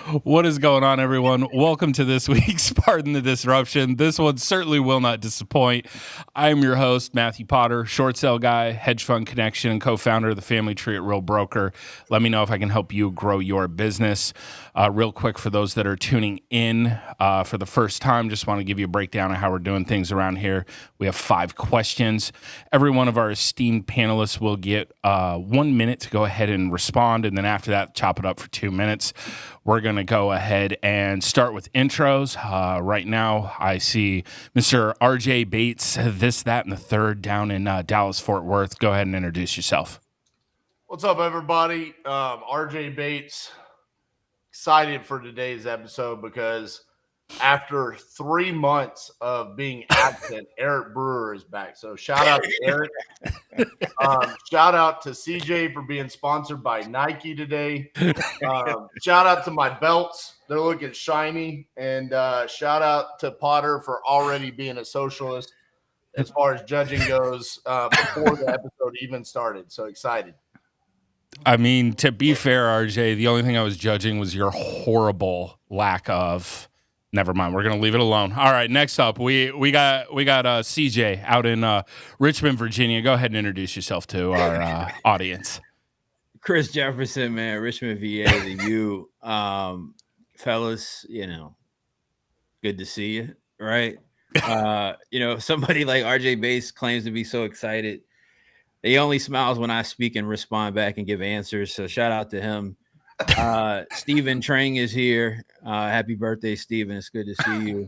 What is going on, everyone? Welcome to this week's Pardon the Disruption. This one certainly will not disappoint. I'm your host, Matthew Potter, short sale guy, hedge fund connection, and co-founder of the Family Tree at Real Broker. Let me know if I can help you grow your business. Real quick, for those that are tuning in for the first time, just want to give you a breakdown of how we're doing things around here. We have 5 questions. Every one of our esteemed panelists will get 1 minute to go ahead and respond, and then after that, chop it up for 2 minutes. We're going to go ahead and start with intros. Right now, I see Mr. RJ Bates, this, that, and the third down in Dallas, Fort Worth. Go ahead and introduce yourself. What's up, everybody? RJ Bates. Excited for today's episode because after 3 months of being absent, Eric Brewer is back. So shout out to Eric. Shout out to CJ for being sponsored by Nike today. Shout out to my belts. They're looking shiny. And shout out to Potter for already being a socialist as far as judging goes before the episode even started. So excited. I mean, to be fair, RJ, the only thing I was judging was your horrible lack of... Never mind. We're going to leave it alone. All right. Next up, we got CJ out in Richmond, Virginia. Go ahead and introduce yourself to our audience. Chris Jefferson, man, Richmond, VA, the U. Fellas, good to see you, right? Somebody like RJ Bates claims to be so excited. He only smiles when I speak and respond back and give answers. So shout out to him. Stephen Trang is here. Happy birthday, Stephen. It's good to see you.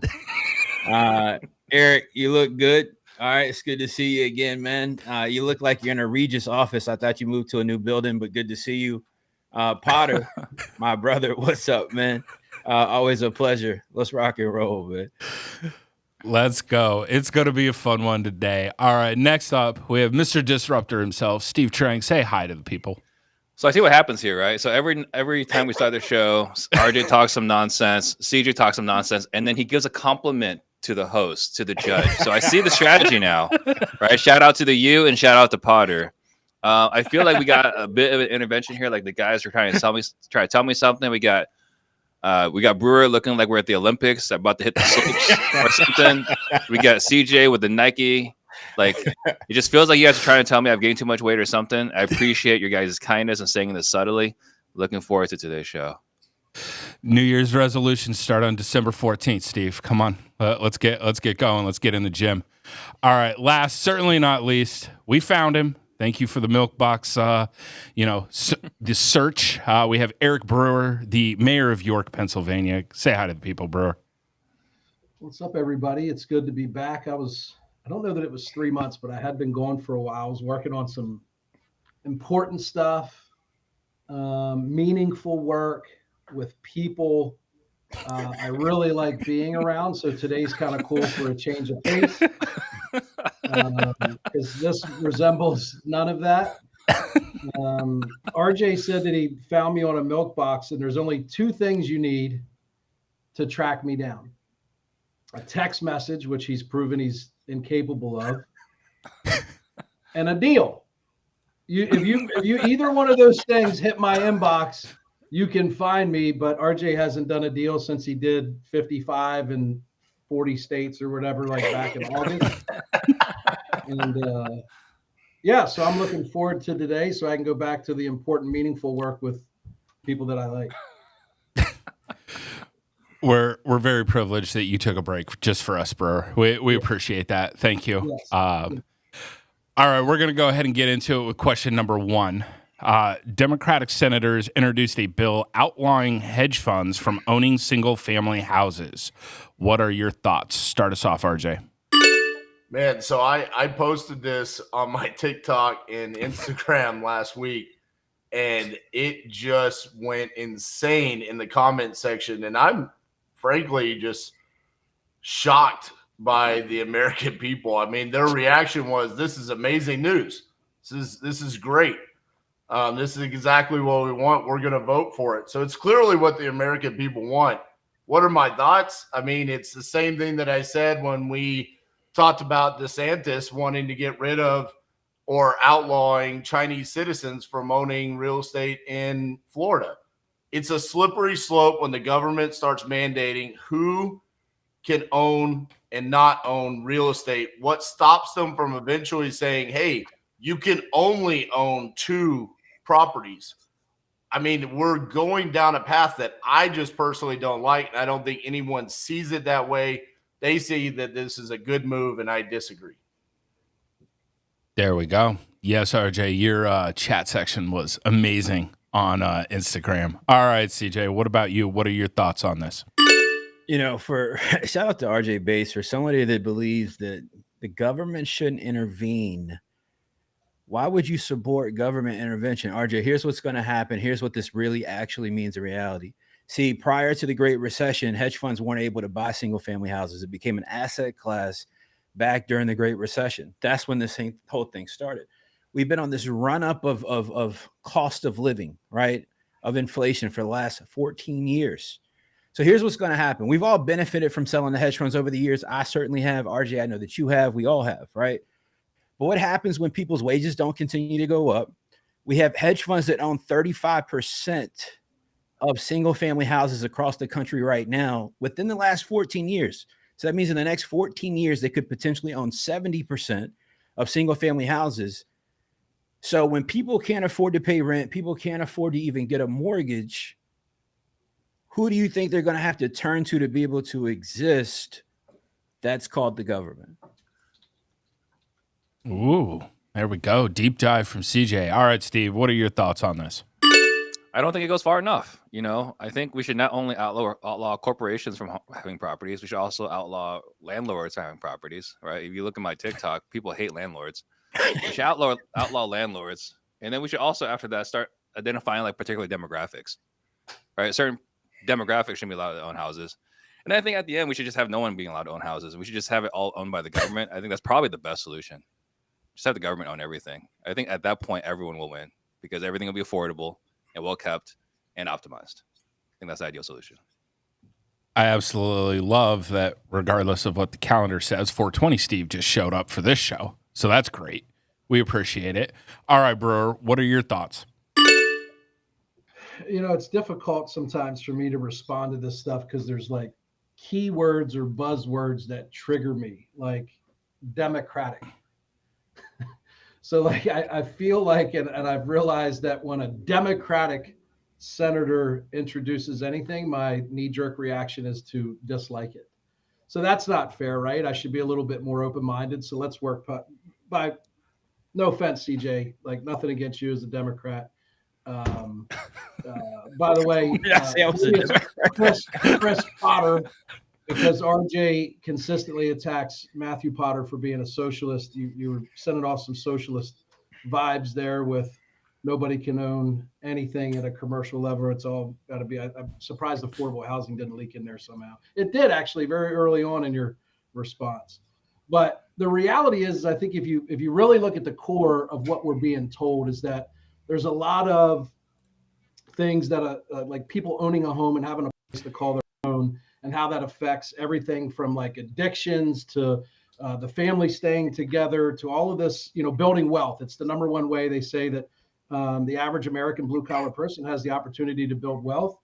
Eric, you look good. All right, it's good to see you again, man. You look like you're in a Regis office. I thought you moved to a new building, but good to see you. Potter, my brother, what's up, man? Always a pleasure. Let's rock and roll, man. Let's go. It's going to be a fun one today. All right, next up, we have Mr. Disruptor himself, Steve Trang. Say hi to the people. So I see what happens here, right? So every time we start the show, RJ talks some nonsense, CJ talks some nonsense, and then he gives a compliment to the host, to the judge. So I see the strategy now, right? Shout out to the U and shout out to Potter. I feel like we got a bit of an intervention here. Like the guys are trying to tell me something. We got Brewer looking like we're at the Olympics, about to hit the slopes or something. We got CJ with the Nike. Like, it just feels like you guys are trying to tell me I've gained too much weight or something. I appreciate your guys' kindness and saying this subtly. Looking forward to today's show. New Year's resolutions start on December 14th, Steve. Come on. Let's get going. Let's get in the gym. All right. Last, certainly not least, we found him. Thank you for the milk box, the search. We have Eric Brewer, the mayor of York, Pennsylvania. Say hi to the people, Brewer. What's up, everybody? It's good to be back. I don't know that it was 3 months, but I had been gone for a while. I was working on some important stuff, meaningful work with people I really like being around. So today's kind of cool for a change of pace because this resembles none of that. RJ said that he found me on a milk box, and there's only 2 things you need to track me down. A text message, which he's proven he's incapable of, and a deal. If you either one of those things hit my inbox, you can find me. But RJ hasn't done a deal since he did 55 in 40 states or whatever, like back in August. And so I'm looking forward to today so I can go back to the important, meaningful work with people that I like. We're very privileged that you took a break just for us, Brewer. We appreciate that. Thank you. Yes. All right, we're going to go ahead and get into it with question number 1. Democratic senators introduced a bill outlawing hedge funds from owning single-family houses. What are your thoughts? Start us off, RJ. Man, so I posted this on my TikTok and Instagram last week, and it just went insane in the comment section. And I'm frankly just shocked by the American people. I mean, their reaction was, this is amazing news. This is great. This is exactly what we want. We're going to vote for it. So it's clearly what the American people want. What are my thoughts? I mean, it's the same thing that I said when we talked about DeSantis wanting to get rid of or outlawing Chinese citizens from owning real estate in Florida. it's a slippery slope when the government starts mandating who can own and not own real estate. What stops them from eventually saying, hey, you can only own 2 properties? I mean, we're going down a path that I just personally don't like. And I don't think anyone sees it that way. They see that this is a good move, and I disagree. There we go. Yes, RJ, your chat section was amazing on Instagram. All right, CJ, what about you? What are your thoughts on this? You know, for shout out to RJ Bass, for somebody that believes that the government shouldn't intervene. Why would you support government intervention? RJ, here's what's going to happen. Here's what this really actually means in reality. See, prior to the Great Recession, hedge funds weren't able to buy single family houses. It became an asset class back during the Great Recession. That's when this whole thing started. We've been on this run up of cost of living, right? Of inflation for the last 14 years. So here's what's going to happen. We've all benefited from selling the hedge funds over the years. I certainly have. RJ, I know that you have. We all have, right? But what happens when people's wages don't continue to go up? We have hedge funds that own 35% of single family houses across the country right now within the last 14 years. So that means in the next 14 years, they could potentially own 70% of single family houses. So when people can't afford to pay rent, people can't afford to even get a mortgage, who do you think they're going to have to turn to be able to exist? That's called the government. Ooh, there we go. Deep dive from CJ. All right, Steve, what are your thoughts on this? I don't think it goes far enough. You know, I think we should not only outlaw corporations from having properties, we should also outlaw landlords having properties, right? If you look at my TikTok, people hate landlords. We should outlaw landlords. And then we should also, after that, start identifying like particular demographics, right? Certain demographics shouldn't be allowed to own houses. And I think at the end, we should just have no one being allowed to own houses. We should just have it all owned by the government. I think that's probably the best solution. Just have the government own everything. I think at that point, everyone will win because everything will be affordable and well kept and optimized. I think that's the ideal solution. I absolutely love that regardless of what the calendar says, 420 Steve just showed up for this show. So that's great. We appreciate it. All right, Brewer, what are your thoughts? You know, it's difficult sometimes for me to respond to this stuff because there's like keywords or buzzwords that trigger me, like democratic. So like I feel like, and I've realized that when a Democratic senator introduces anything, my knee-jerk reaction is to dislike it. So that's not fair, right? I should be a little bit more open-minded. So let's work by, no offense, CJ, like nothing against you as a Democrat. By the way, Chris Potter, because RJ consistently attacks Matthew Potter for being a socialist. You were sending off some socialist vibes there with nobody can own anything at a commercial level. It's all got to be. I'm surprised affordable housing didn't leak in there somehow. It did actually very early on in your response. But the reality is, I think if you really look at the core of what we're being told is that there's a lot of things that like people owning a home and having a place to call their own, and how that affects everything from like addictions to the family staying together to all of this, you know, building wealth. It's the number one way they say that the average American blue collar person has the opportunity to build wealth.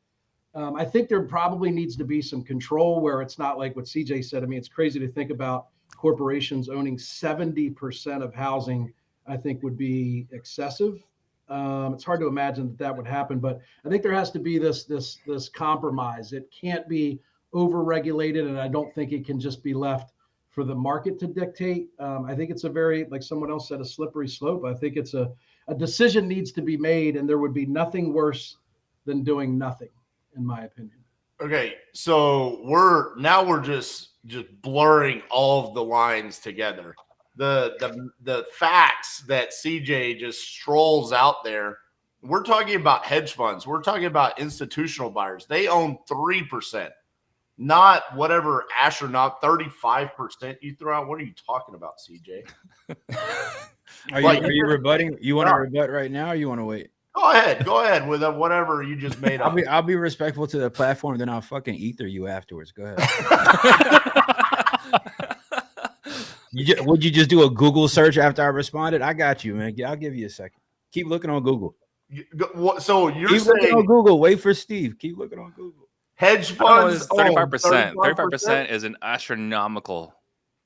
I think there probably needs to be some control where it's not like what CJ said. I mean, it's crazy to think about corporations owning 70% of housing. I think would be excessive. It's hard to imagine that would happen, but I think there has to be this compromise. It can't be over-regulated, and I don't think it can just be left for the market to dictate. I think it's a very, like someone else said, a slippery slope. I think it's a decision needs to be made, and there would be nothing worse than doing nothing, in my opinion. Okay, so we're just blurring all of the lines together. The facts that CJ just strolls out there. We're talking about hedge funds. We're talking about institutional buyers. They own 3%, not whatever astronaut 35% you throw out. What are you talking about, CJ? Are you rebutting? You want to rebut right now, or you want to wait? Go ahead with whatever you just made up. I'll be respectful to the platform, then I'll fucking ether you afterwards. Go ahead. Would you just do a Google search after I responded? I got you, man. I'll give you a second. Keep looking on Google. So you're Keep looking on saying Google. Wait for Steve. Keep looking on Google. hedge I don't know, funds it's own 35%. 35% is an astronomical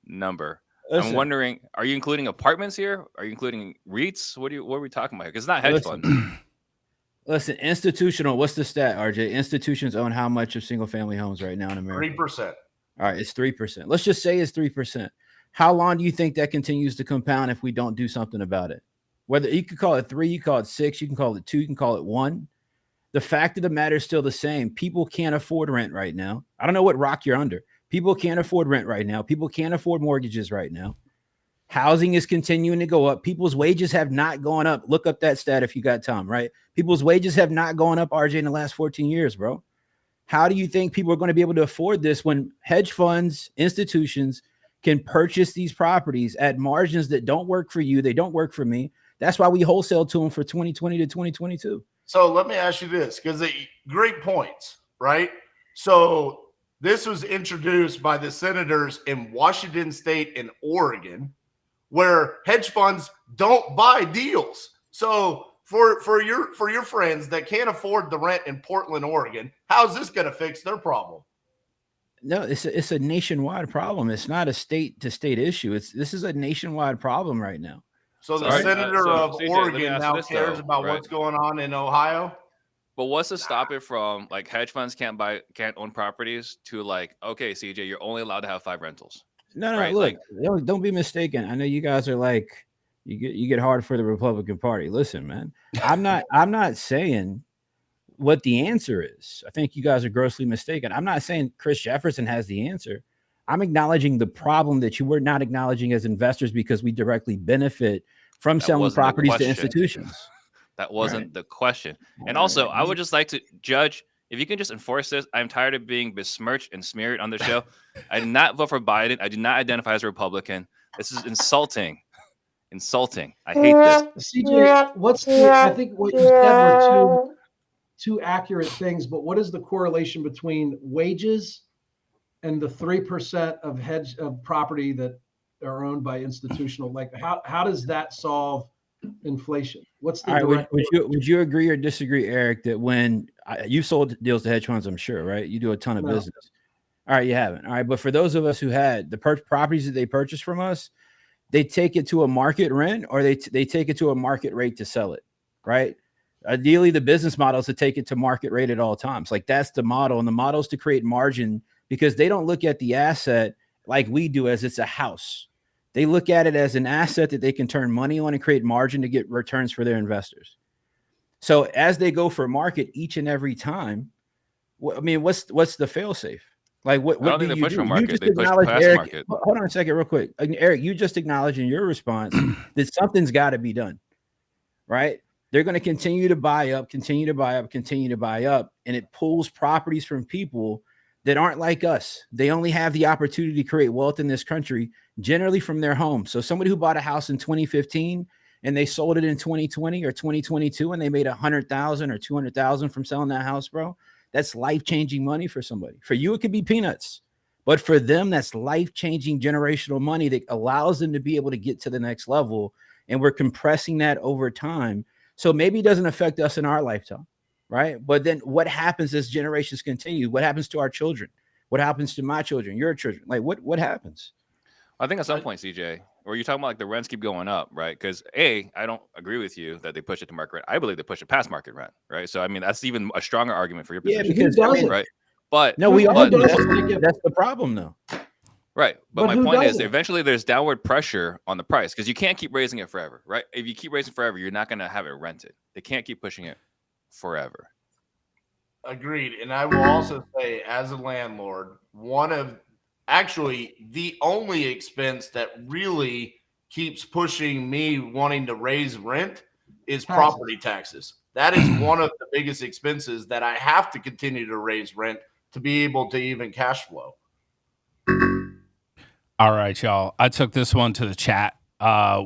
number. Listen, I'm wondering, are you including apartments here? Are you including REITs? What are we talking about? Because it's not hedge Listen. funds. Listen, institutional. What's the stat, RJ? Institutions own how much of single-family homes right now in America? 3%. All right, it's 3%. Let's just say it's 3%. How long do you think that continues to compound if we don't do something about it? Whether you could call it 3, you call it 6, you can call it 2, you can call it 1. The fact of the matter is still the same. People can't afford rent right now. I don't know what rock you're under. People can't afford rent right now. People can't afford mortgages right now. Housing is continuing to go up. People's wages have not gone up. Look up that stat if you got time, right? People's wages have not gone up, RJ, in the last 14 years, bro. How do you think people are going to be able to afford this when hedge funds, institutions can purchase these properties at margins that don't work for you? They don't work for me. That's why we wholesale to them for 2020 to 2022. So let me ask you this, because great points, right? So this was introduced by the senators in Washington State and Oregon, where hedge funds don't buy deals. So for your friends that can't afford the rent in Portland, Oregon, how's this going to fix their problem? No, it's a nationwide problem. It's not a state to state issue. This is a nationwide problem right now. So the Sorry, senator of CJ, let me Oregon ask now this, cares though, about right? what's going on in Ohio. But what's to stop it from, like, hedge funds can't own properties to, like, okay, CJ, you're only allowed to have 5 rentals. No, right? look, Like, don't be mistaken. I know you guys are like, you get hard for the Republican Party. Listen, man, I'm not saying what the answer is. I think you guys are grossly mistaken. I'm not saying Chris Jefferson has the answer. I'm acknowledging the problem that you were not acknowledging as investors because we directly benefit from selling properties to institutions. That wasn't the question. And also, I would just like to judge, if you can just enforce this. I'm tired of being besmirched and smeared on the show. I did not vote for Biden. I do not identify as a Republican. This is insulting. Insulting. I hate this. CJ, I think what you said were two accurate things, but what is the correlation between wages and the 3% of hedge of property that are owned by institutional? Like how does that solve inflation? What's the direct? Would you agree or disagree, Eric, that when you sold deals to hedge funds, I'm sure, right? You do a ton of business. All right, you haven't. All right, but for those of us who had the properties that they purchased from us, they take it to a market rent or they take it to a market rate to sell it, right? Ideally, the business model is to take it to market rate at all times. Like that's the model, and the model is to create margin because they don't look at the asset like we do as it's a house. They look at it as an asset that they can turn money on and create margin to get returns for their investors. So as they go for market each and every time, I mean, what's the fail safe? Like what I don't think do they you push do? for You market. just They push acknowledge, past Eric, market. hold on a second real quick. Eric, you just acknowledged in your response that something's got to be done, right? They're going to continue to buy up, continue to buy up, continue to buy up. And it pulls properties from people that aren't like us. They only have the opportunity to create wealth in this country, generally from their home. So somebody who bought a house in 2015 and they sold it in 2020 or 2022 and they made $100,000 or $200,000 from selling that house, bro, that's life-changing money for somebody. For you, it could be peanuts. But for them, that's life-changing generational money that allows them to be able to get to the next level. And we're compressing that over time. So maybe it doesn't affect us in our lifetime, right? But then what happens as generations continue? What happens to our children? What happens to my children, your children? Like what happens? I think at some point, CJ, or you're talking about like the rents keep going up, right? Because I don't agree with you that they push it to market rent. I believe they push it past market rent, right? So I mean, that's even a stronger argument for your position. Yeah, because I mean, right? But no, we all do. That's That's the problem, though. Right. But my who point is doesn't? eventually there's downward pressure on the price because you can't keep raising it forever, right? If you keep raising forever, you're not going to have it rented. They can't keep pushing it forever. Agreed. And I will also say, as a landlord, actually the only expense that really keeps pushing me wanting to raise rent is property taxes. That is one of the biggest expenses that I have to continue to raise rent to be able to even cash flow. All right, y'all. I took this one to the chat.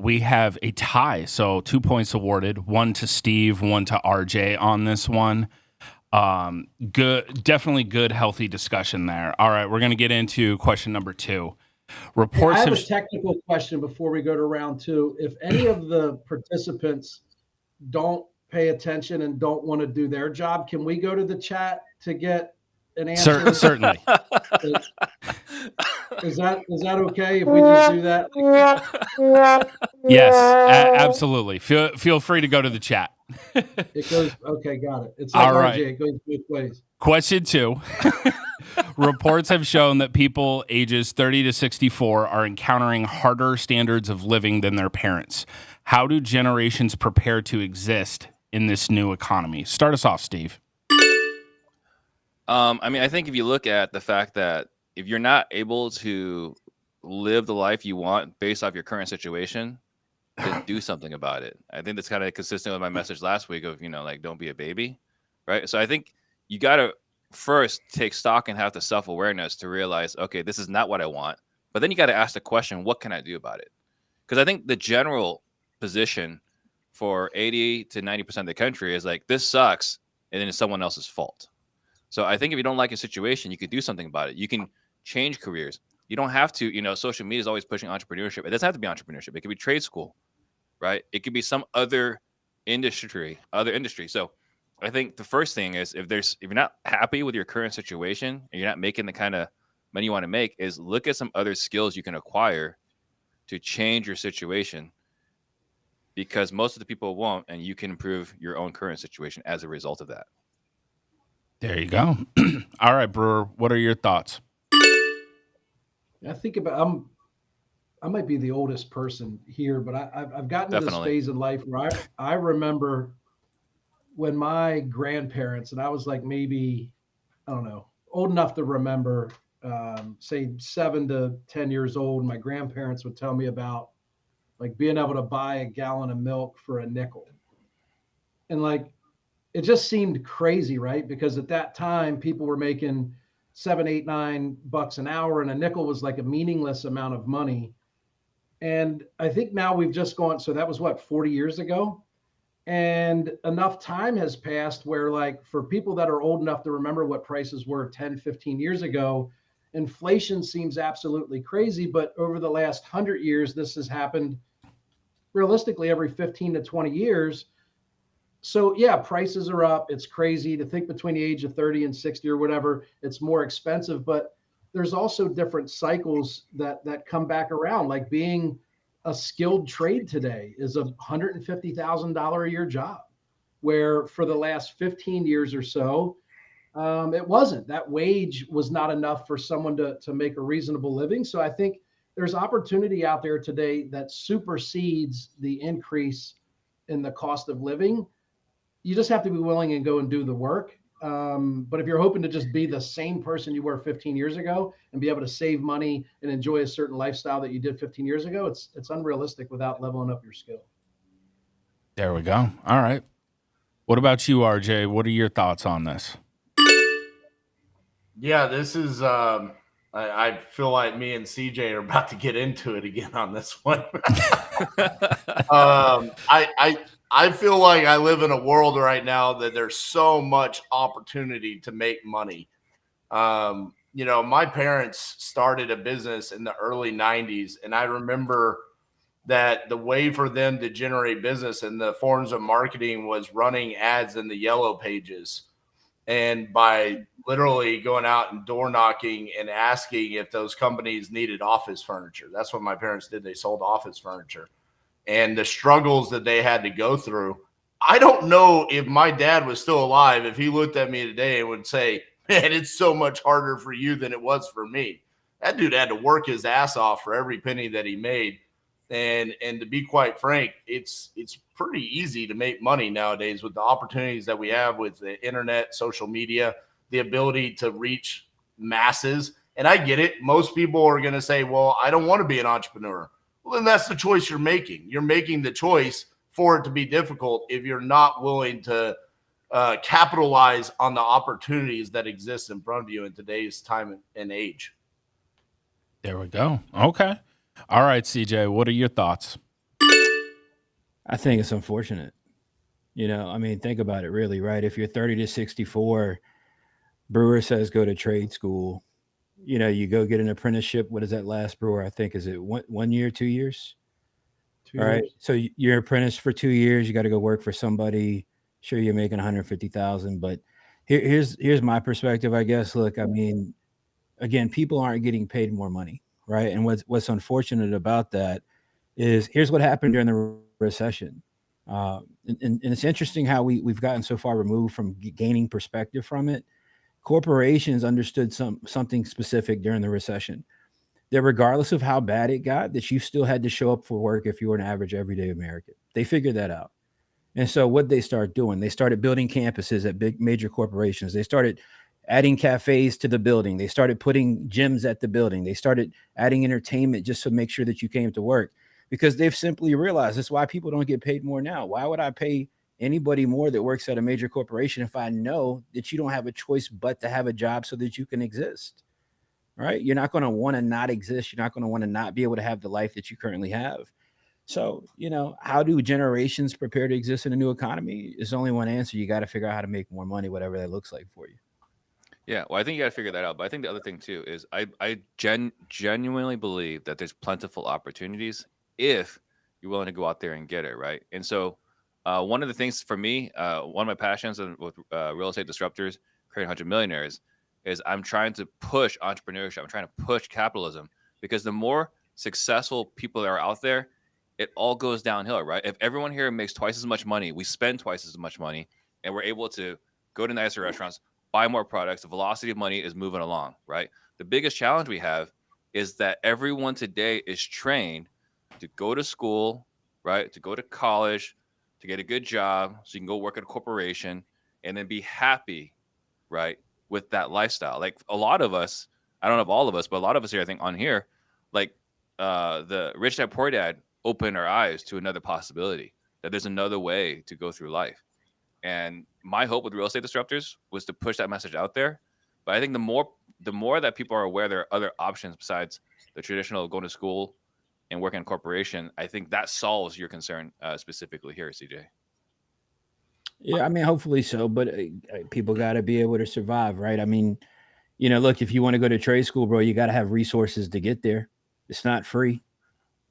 We have a tie, so 2 points awarded. 1 to Steve, 1 to RJ on this one. Definitely good, healthy discussion there. All right, we're going to get into question number 2. Reports I have a technical question before we go to round 2. If any of the participants don't pay attention and don't want to do their job, can we go to the chat to get an answer? Certainly. Is that okay if we just do that? Yes, absolutely. Feel free to go to the chat. It goes, okay, got it. It's like All RJ, right. it goes both ways. Question 2. Reports have shown that people ages 30 to 64 are encountering harder standards of living than their parents. How do generations prepare to exist in this new economy? Start us off, Steve. I mean, I think if you look at the fact that if you're not able to live the life you want based off your current situation, then do something about it. I think that's kind of consistent with my message last week of, like, don't be a baby, right? So I think you got to first take stock and have the self-awareness to realize, okay, this is not what I want. But then you got to ask the question, what can I do about it? Because I think the general position for 80 to 90% of the country is like, this sucks, and then it's someone else's fault. So I think if you don't like your situation, you could do something about it. You can change careers. You don't have to, social media is always pushing entrepreneurship. It doesn't have to be entrepreneurship. It could be trade school, right? It could be some other industry. So I think the first thing is if you're not happy with your current situation and you're not making the kind of money you want to make, is look at some other skills you can acquire to change your situation, because most of the people won't, and you can improve your own current situation as a result of that. There you go. All right, Brewer, what are your thoughts? I think about, I might be the oldest person here, but I've gotten to this phase in life where I remember when my grandparents, and I was like maybe, I don't know, old enough to remember, say 7 to 10 years old, my grandparents would tell me about like being able to buy a gallon of milk for a nickel. And like, it just seemed crazy, right? Because at that time, people were making $7, $8, $9 an hour, and a nickel was like a meaningless amount of money. And I think now we've just gone, so that was what, 40 years ago? And enough time has passed where, like, for people that are old enough to remember what prices were 10, 15 years ago, inflation seems absolutely crazy. But over the last 100 years, this has happened realistically every 15 to 20 years. So yeah, prices are up. It's crazy to think between the age of 30 and 60 or whatever, it's more expensive, but there's also different cycles that come back around. Like being a skilled trade today is a $150,000 a year job, where for the last 15 years or so, it wasn't. That wage was not enough for someone to make a reasonable living. So I think there's opportunity out there today that supersedes the increase in the cost of living. You just have to be willing and go and do the work. But if you're hoping to just be the same person you were 15 years ago and be able to save money and enjoy a certain lifestyle that you did 15 years ago, it's unrealistic without leveling up your skill. There we go. All right. What about you, RJ? What are your thoughts on this? Yeah, this is, I feel like me and CJ are about to get into it again on this one. I feel like I live in a world right now that there's so much opportunity to make money. My parents started a business in the early 90s, and I remember that the way for them to generate business and the forms of marketing was running ads in the yellow pages. And by literally going out and door knocking and asking if those companies needed office furniture. That's what my parents did. They sold office furniture. And the struggles that they had to go through. I don't know if my dad was still alive, if he looked at me today and would say, man, it's so much harder for you than it was for me. That dude had to work his ass off for every penny that he made. And to be quite frank, it's pretty easy to make money nowadays with the opportunities that we have with the internet, social media, the ability to reach masses. And I get it. Most people are going to say, well, I don't want to be an entrepreneur. Well, then that's the choice you're making. You're making the choice for it to be difficult if you're not willing to capitalize on the opportunities that exist in front of you in today's time and age. There we go. Okay. All right, CJ, what are your thoughts? I think it's unfortunate. I mean, think about it really, right? If you're 30 to 64, Brewer says go to trade school. You go get an apprenticeship. What does that last, Brewer? I think, is it 1 year, 2 years? 2 All right. years. So you're apprentice for 2 years. You got to go work for somebody. Sure, you're making 150,000, but here's my perspective, I guess. Look, I mean, again, people aren't getting paid more money, right? And what's unfortunate about that is here's what happened during the recession. And it's interesting how we've gotten so far removed from gaining perspective from it. Corporations understood something specific during the recession, that regardless of how bad it got, that you still had to show up for work if you were an average everyday American. They figured that out. And so what they started doing, they started building campuses at big major corporations. They started adding cafes to the building. They started putting gyms at the building. They started adding entertainment just to make sure that you came to work, because they've simply realized that's why people don't get paid more now. Why would I pay anybody more that works at a major corporation if I know that you don't have a choice but to have a job so that you can exist? Right? You're not going to want to not exist. You're not going to want to not be able to have the life that you currently have. So, how do generations prepare to exist in a new economy? There's only one answer. You got to figure out how to make more money, whatever that looks like for you. Yeah, well, I think you got to figure that out. But I think the other thing too is I genuinely believe that there's plentiful opportunities if you're willing to go out there and get it, right? And so, one of the things for me, one of my passions with real estate disruptors, creating 100 millionaires, is I'm trying to push entrepreneurship. I'm trying to push capitalism, because the more successful people that are out there, it all goes downhill, right? If everyone here makes twice as much money, we spend twice as much money, and we're able to go to nicer restaurants, buy more products, the velocity of money is moving along, right? The biggest challenge we have is that everyone today is trained to go to school, right? To go to college, to get a good job so you can go work at a corporation and then be happy, right? With that lifestyle. Like a lot of us, I don't know if all of us, but a lot of us here, I think on here, like the Rich Dad Poor Dad opened our eyes to another possibility, that there's another way to go through life. And my hope with real estate disruptors was to push that message out there. But I think the more that people are aware there are other options besides the traditional going to school and working in a corporation, I think that solves your concern specifically here, CJ. Yeah, I mean, hopefully so. But people got to be able to survive, right? I mean, look, if you want to go to trade school, bro, you got to have resources to get there. It's not free,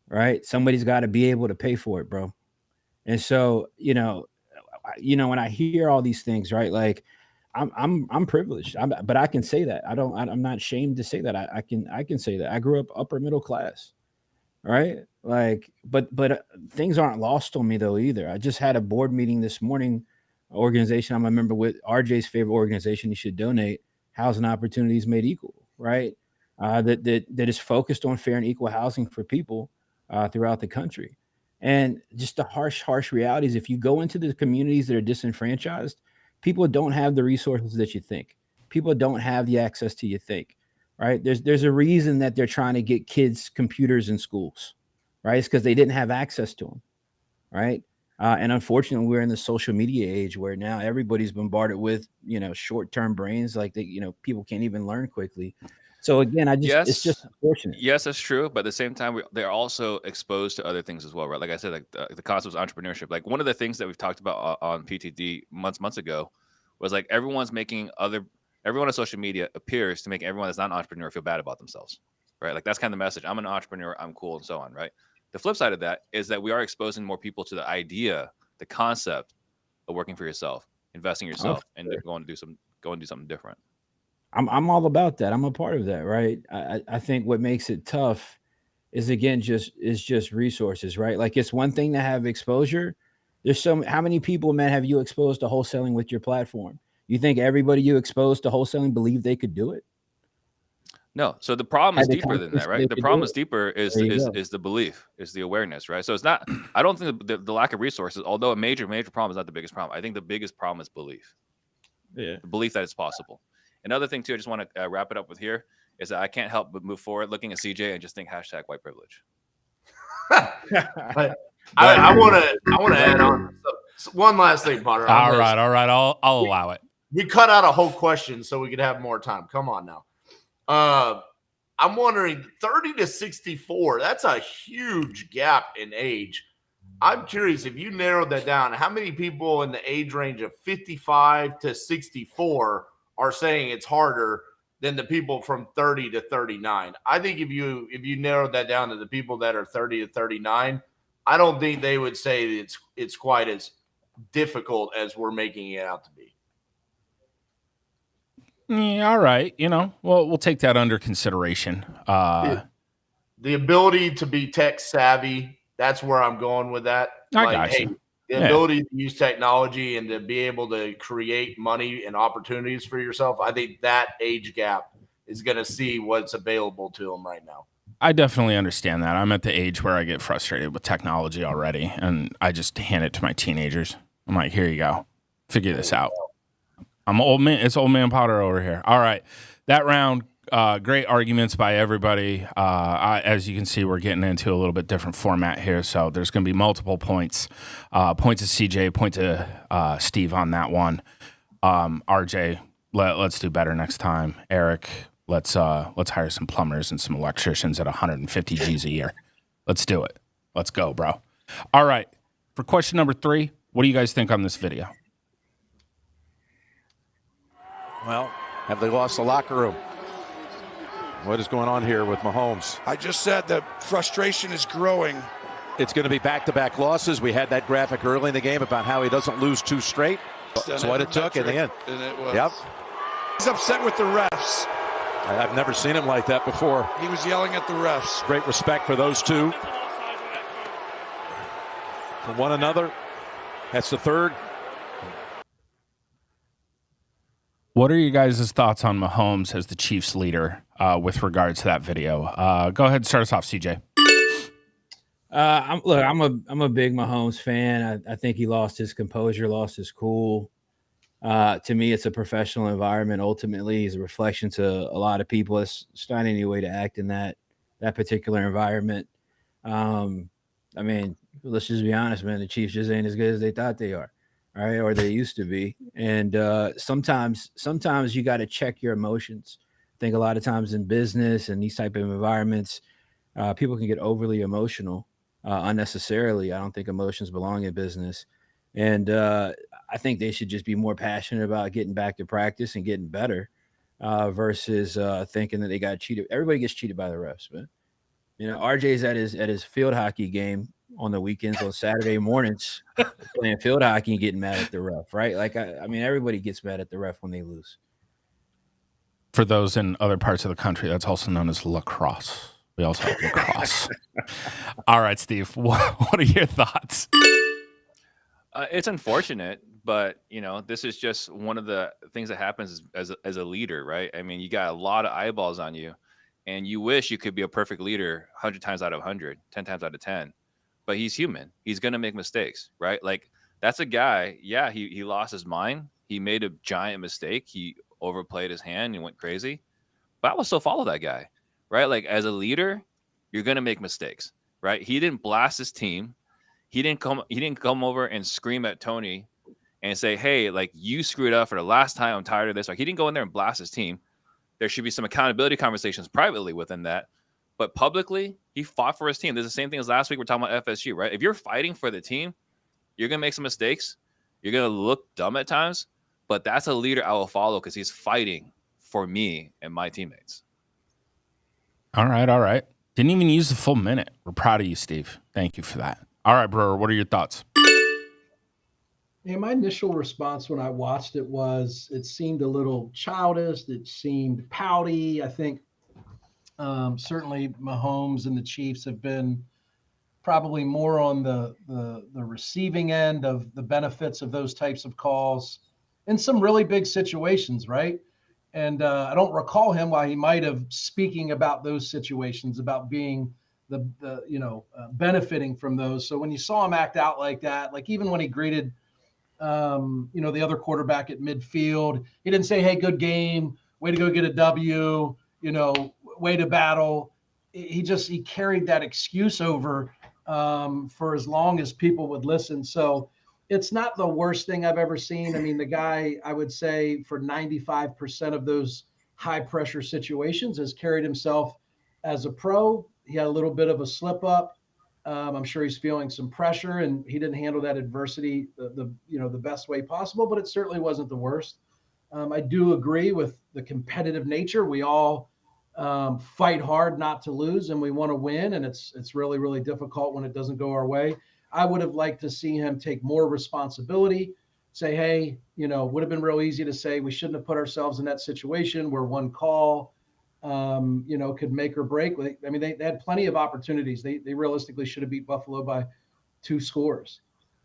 right? Somebody's got to be able to pay for it, bro. And so, when I hear all these things, right? Like, I'm privileged, but I can say that. I'm not ashamed to say that. I can say that I grew up upper middle class, right? Like, but things aren't lost on me though either. I just had a board meeting this morning, organization I'm a member with, RJ's favorite organization. You should donate. Housing Opportunities Made Equal, right? That is focused on fair and equal housing for people throughout the country. And just the harsh realities, if you go into the communities that are disenfranchised, people don't have the resources that you think. People don't have the access to you think, right? There's a reason that they're trying to get kids computers in schools, right? It's because they didn't have access to them, right? And unfortunately, we're in the social media age where now everybody's bombarded with, short-term brains, like people can't even learn quickly. So again, it's just unfortunate. Yes, that's true. But at the same time, they're also exposed to other things as well, right? Like I said, like the concept of entrepreneurship. Like one of the things that we've talked about on PTD months ago was like everyone on social media appears to make everyone that's not an entrepreneur feel bad about themselves, right? Like that's kind of the message. I'm an entrepreneur, I'm cool, and so on, right? The flip side of that is that we are exposing more people to the idea, the concept of working for yourself, investing in yourself, and going to do something different. I'm all about that. I'm a part of that, right? I think what makes it tough is again just resources, right? Like it's one thing to have exposure. How many people, man, have you exposed to wholesaling with your platform? You think everybody you exposed to wholesaling believed they could do it? No. So the problem is deeper than that, right? The problem is deeper is the belief, is the awareness, right? So it's not, I don't think the lack of resources, although a major problem is not the biggest problem. I think the biggest problem is belief. Yeah. The belief that it's possible. Another thing too, I just want to wrap it up with here is that I can't help but move forward looking at CJ and just think hashtag white privilege. I want to add on one last thing, Potter. All right. I'll allow it. We cut out a whole question so we could have more time. Come on now. I'm wondering 30 to 64, that's a huge gap in age. I'm curious if you narrowed that down, how many people in the age range of 55 to 64 are saying it's harder than the people from 30 to 39? I think if you narrowed that down to the people that are 30 to 39, I don't think they would say it's quite as difficult as we're making it out to be. Yeah, all right. We'll take that under consideration. The ability to be tech savvy, that's where I'm going with that. I gotcha. The ability to use technology and to be able to create money and opportunities for yourself, I think that age gap is going to see what's available to them right now. I definitely understand that. I'm at the age where I get frustrated with technology already, and I just hand it to my teenagers. I'm like, here you go. Figure this out. I'm old man. It's old man Potter over here. All right. That round, great arguments by everybody. As you can see, we're getting into a little bit different format here, so there's going to be multiple points. Point to CJ, point to Steve on that one. RJ, let's do better next time. Eric, let's hire some plumbers and some electricians at 150 G's a year. Let's do it. Let's go, bro. All right. For question number 3, what do you guys think on this video? Well, have they lost the locker room? What is going on here with Mahomes? I just said the frustration is growing. It's going to be back-to-back losses. We had that graphic early in the game about how he doesn't lose 2 straight. That's what it took in the end. And it was. Yep. He's upset with the refs. I've never seen him like that before. He was yelling at the refs. Great respect for those two. For one another. That's the third. What are you guys' thoughts on Mahomes as the Chiefs leader with regards to that video? Go ahead and start us off, CJ. I'm a big Mahomes fan. I think he lost his composure, lost his cool. To me, it's a professional environment. Ultimately, he's a reflection to a lot of people. It's not any way to act in that particular environment. I mean, let's just be honest, man. The Chiefs just ain't as good as they thought they are. All right, or they used to be. And sometimes you got to check your emotions. I think a lot of times in business and these type of environments, people can get overly emotional unnecessarily. I don't think emotions belong in business. And I think they should just be more passionate about getting back to practice and getting better versus thinking that they got cheated. Everybody gets cheated by the refs, man. RJ's at his field hockey game on the weekends on Saturday mornings playing field hockey and getting mad at the ref, right? Like, I mean, everybody gets mad at the ref when they lose. For those in other parts of the country, that's also known as lacrosse. We also have lacrosse. All right, Steve, what are your thoughts? It's unfortunate, but this is just one of the things that happens as a leader, right? I mean, you got a lot of eyeballs on you, and you wish you could be a perfect leader 100 times out of 100, 10 times out of 10. But he's human. He's going to make mistakes, right? Like, that's a guy. Yeah, he lost his mind. He made a giant mistake. He overplayed his hand and went crazy. But I will still follow that guy, right? Like, as a leader, you're going to make mistakes, right? He didn't blast his team. He didn't come over and scream at Tony and say, hey, like, you screwed up for the last time. I'm tired of this. Like, he didn't go in there and blast his team. There should be some accountability conversations privately within that. But publicly, he fought for his team. There's the same thing as last week. We're talking about FSU, right? If you're fighting for the team, you're going to make some mistakes. You're going to look dumb at times. But that's a leader I will follow because he's fighting for me and my teammates. All right. Didn't even use the full minute. We're proud of you, Steve. Thank you for that. All right, Brewer, what are your thoughts? Yeah, my initial response when I watched it was it seemed a little childish. It seemed pouty. I think certainly Mahomes and the Chiefs have been probably more on the receiving end of the benefits of those types of calls in some really big situations, right? And I don't recall him while he might have speaking about those situations, about being benefiting from those. So when you saw him act out like that, like even when he greeted, the other quarterback at midfield, he didn't say, hey, good game, way to go get a W, way to battle. He carried that excuse over for as long as people would listen. So it's not the worst thing I've ever seen. I mean, the guy, I would say for 95% of those high pressure situations has carried himself as a pro. He had a little bit of a slip up. I'm sure he's feeling some pressure, and he didn't handle that adversity the best way possible, but it certainly wasn't the worst. I do agree with the competitive nature. We all fight hard not to lose, and we want to win, and it's really, really difficult when it doesn't go our way. I would have liked to see him take more responsibility, say, hey, would have been real easy to say we shouldn't have put ourselves in that situation where one call, could make or break. I mean, they had plenty of opportunities. They realistically should have beat Buffalo by 2 scores.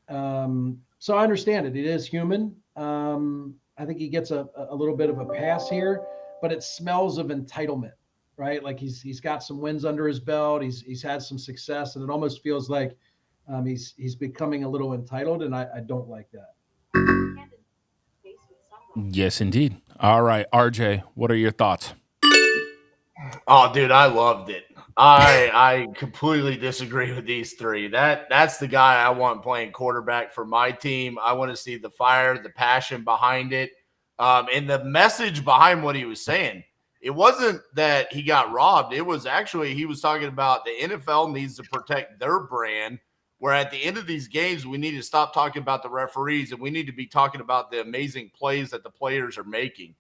So I understand it. It is human. I think he gets a little bit of a pass here, but it smells of entitlement, right? Like he's got some wins under his belt. He's had some success, and it almost feels like he's becoming a little entitled, and I don't like that. Yes, indeed. All right, RJ, what are your thoughts? Oh, dude, I loved it. I completely disagree with these three. That's the guy I want playing quarterback for my team. I want to see the fire, the passion behind it, and the message behind what he was saying. It wasn't that he got robbed. It was actually he was talking about the NFL needs to protect their brand, where at the end of these games, we need to stop talking about the referees and we need to be talking about the amazing plays that the players are making.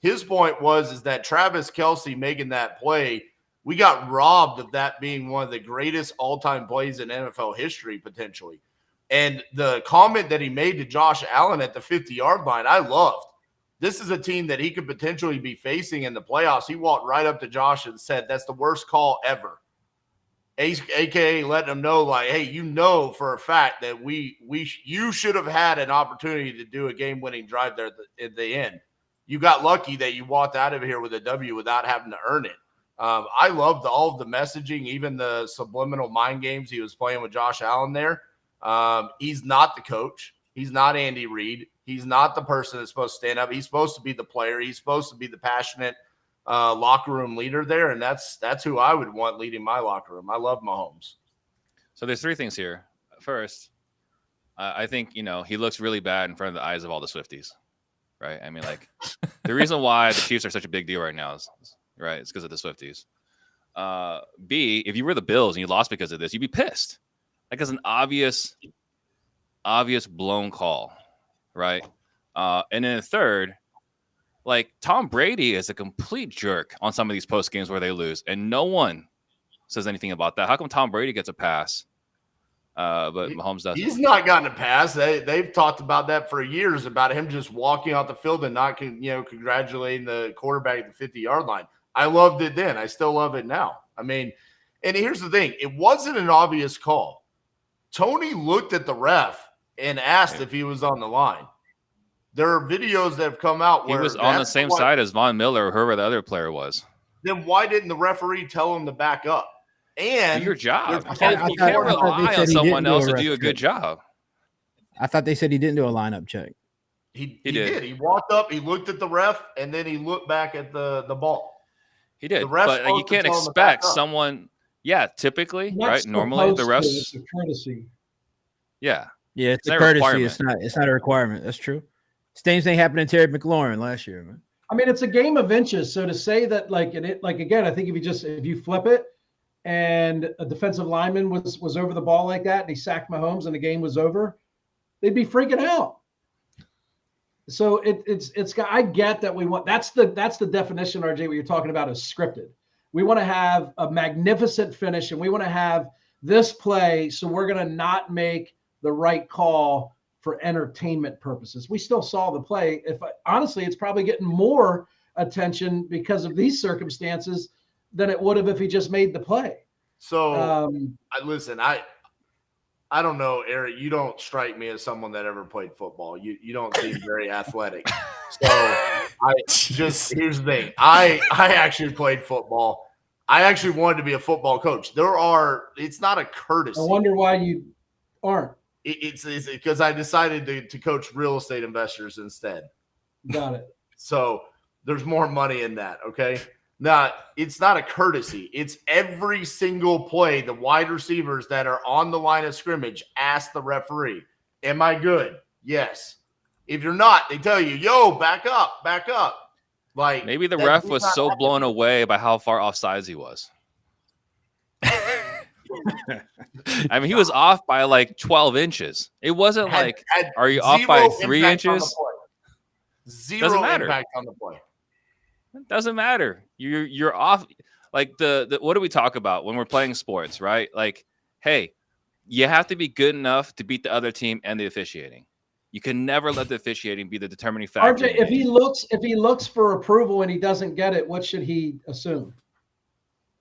His point is that Travis Kelce making that play, we got robbed of that being one of the greatest all-time plays in NFL history, potentially. And the comment that he made to Josh Allen at the 50-yard line, I loved. This is a team that he could potentially be facing in the playoffs. He walked right up to Josh and said, that's the worst call ever. AKA letting them know, like, hey, for a fact that you should have had an opportunity to do a game-winning drive there at the end. You got lucky that you walked out of here with a W without having to earn it. I loved all of the messaging, even the subliminal mind games he was playing with Josh Allen there. He's not the coach. He's not Andy Reid. He's not the person that's supposed to stand up. He's supposed to be the player. He's supposed to be the passionate locker room leader there, and that's who I would want leading my locker room. I love Mahomes. So there's 3 things here. First, I think, he looks really bad in front of the eyes of all the Swifties. Right. I mean, like the reason why the Chiefs are such a big deal right now is right. It's because of the Swifties. B, if you were the Bills and you lost because of this, you'd be pissed. Like it's an obvious blown call. Right. And then third, like Tom Brady is a complete jerk on some of these post games where they lose and no one says anything about that. How come Tom Brady gets a pass? But Mahomes doesn't. He's not gotten a pass. They've talked about that for years, about him just walking off the field and not, congratulating the quarterback at the 50-yard line. I loved it then. I still love it now. I mean, and here's the thing. It wasn't an obvious call. Tony looked at the ref and asked if he was on the line. There are videos that have come out where he was on the same side as Von Miller or whoever the other player was. Then why didn't the referee tell him to back up? And do your job. You I can't rely on someone else to do a good check. job. I thought they said he didn't do a lineup check. He did. He walked up, he looked at the ref, and then he looked back at the ball. He did. But you can't expect someone. Yeah, typically, right? Normally, the refs. It's a courtesy. Yeah. Yeah, it's a courtesy. It's not a requirement. That's true. Same thing happened to Terry McLaurin last year, man. I mean, it's a game of inches. So to say that, again, I think if you flip it, and a defensive lineman was over the ball like that, and he sacked Mahomes, and the game was over, they'd be freaking out. So I get that we want that's the definition, RJ, what you're talking about is scripted. We want to have a magnificent finish, and we want to have this play, so we're going to not make the right call for entertainment purposes. We still saw the play. Honestly, it's probably getting more attention because of these circumstances than it would have if he just made the play. So listen, I don't know, Eric, you don't strike me as someone that ever played football. You don't seem very athletic. So here's the thing. I actually played football. I actually wanted to be a football coach. It's not a courtesy. I wonder why you aren't. It's because I decided to coach real estate investors instead. Got it. So there's more money in that. Okay. Now, it's not a courtesy. It's every single play. The wide receivers that are on the line of scrimmage ask the referee, am I good? Yes. If you're not, they tell you, yo, back up. Like maybe the ref was so blown away by how far offsides he was. I mean, he was off by like 12 inches. It wasn't are you off by 3 inches? Zero impact on the play. It doesn't matter. You're off. Like the what do we talk about when we're playing sports, right? Like, hey, you have to be good enough to beat the other team and the officiating. You can never let the officiating be the determining factor. RJ, if he looks for approval and he doesn't get it, what should he assume?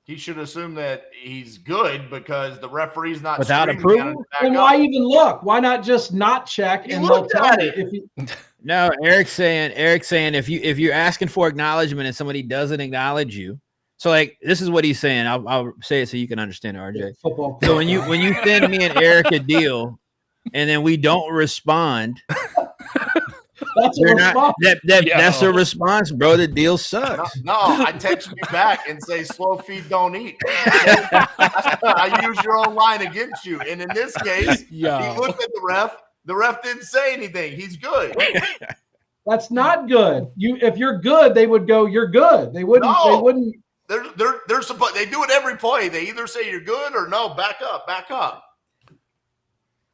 He should assume that he's good because the referee's not without approval. Then why even look? Why not just not check and they'll tell me if you? No, Eric's saying if you're asking for acknowledgement and somebody doesn't acknowledge you, so like this is what he's saying. I'll say it so you can understand, RJ. Football. So when you send me and Eric a deal, and then we don't respond, that's a response. That's a response, bro. The deal sucks. No, I text you back and say slow feed don't eat. I use your own line against you. And in this case, he looked at the ref. The ref didn't say anything. He's good. That's not good. If you're good, they would go, you're good. They wouldn't. No. They wouldn't. They're supposed. They do it every play. They either say you're good or no, back up, back up.